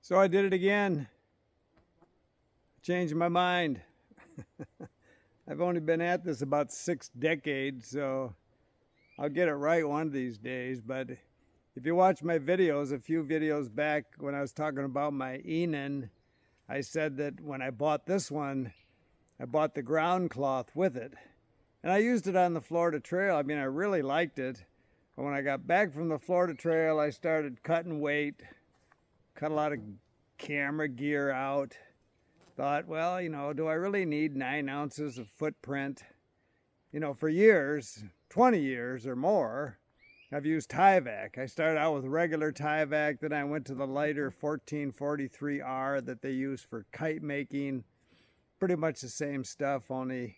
So I did it again. Changed my mind. I've only been at this about 6 decades, so I'll get it right one of these days. But if you watch my videos, a few videos back when I was talking about my Enon, I said that when I bought this one, I bought the ground cloth with it. And I used it on the Florida Trail. I mean, I really liked it. But when I got back from the Florida Trail, I started cutting weight, cut a lot of camera gear out. Thought, well, do I really need 9 ounces of footprint? For years, 20 years or more, I've used Tyvek. I started out with regular Tyvek, then I went to the lighter 1443R that they use for kite making. Pretty much the same stuff, only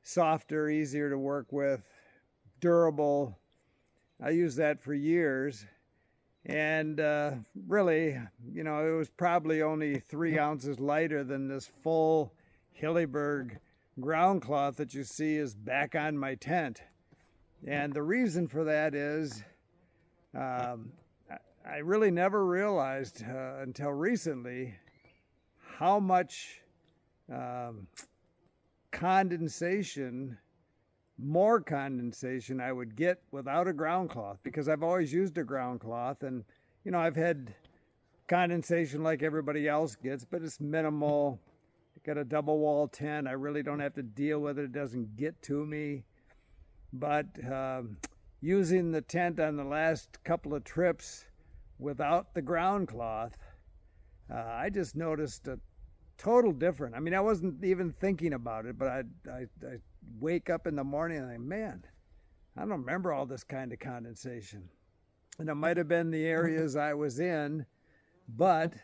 softer, easier to work with, durable. I used that for years. And really, it was probably only 3 ounces lighter than this full Hilleberg ground cloth that you see is back on my tent. And the reason for that is I really never realized until recently how much more condensation I would get without a ground cloth, because I've always used a ground cloth, and I've had condensation like everybody else gets, but it's minimal. I got a double wall tent. I really don't have to deal with it. It doesn't get to me. But using the tent on the last couple of trips without the ground cloth, I just noticed a total difference. I mean, I wasn't even thinking about it, but I wake up in the morning and I think, man, I don't remember all this kind of condensation. And it might have been the areas I was in, but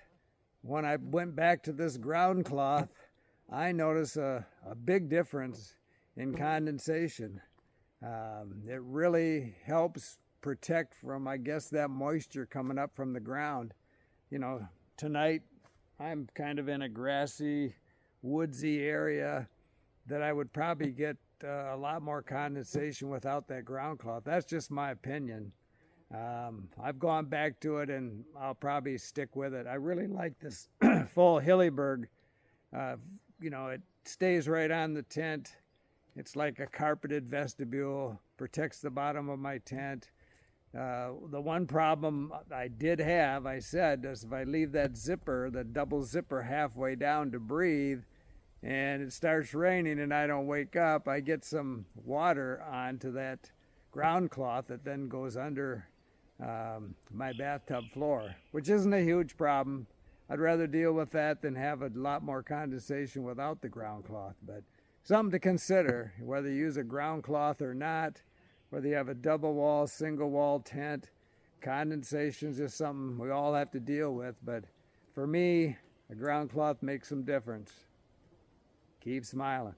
when I went back to this ground cloth, I noticed a big difference in condensation. It really helps protect from, I guess, that moisture coming up from the ground. Tonight I'm kind of in a grassy, woodsy area that I would probably get a lot more condensation without that ground cloth. That's just my opinion. I've gone back to it and I'll probably stick with it. I really like this full Hilleberg. It stays right on the tent. It's like a carpeted vestibule, protects the bottom of my tent. The one problem I did have, I said, is if I leave that zipper, the double zipper halfway down to breathe, and it starts raining and I don't wake up, I get some water onto that ground cloth that then goes under my bathtub floor, which isn't a huge problem. I'd rather deal with that than have a lot more condensation without the ground cloth. But something to consider, whether you use a ground cloth or not, whether you have a double wall, single wall tent, condensation is just something we all have to deal with. But for me, a ground cloth makes some difference. Keep smiling.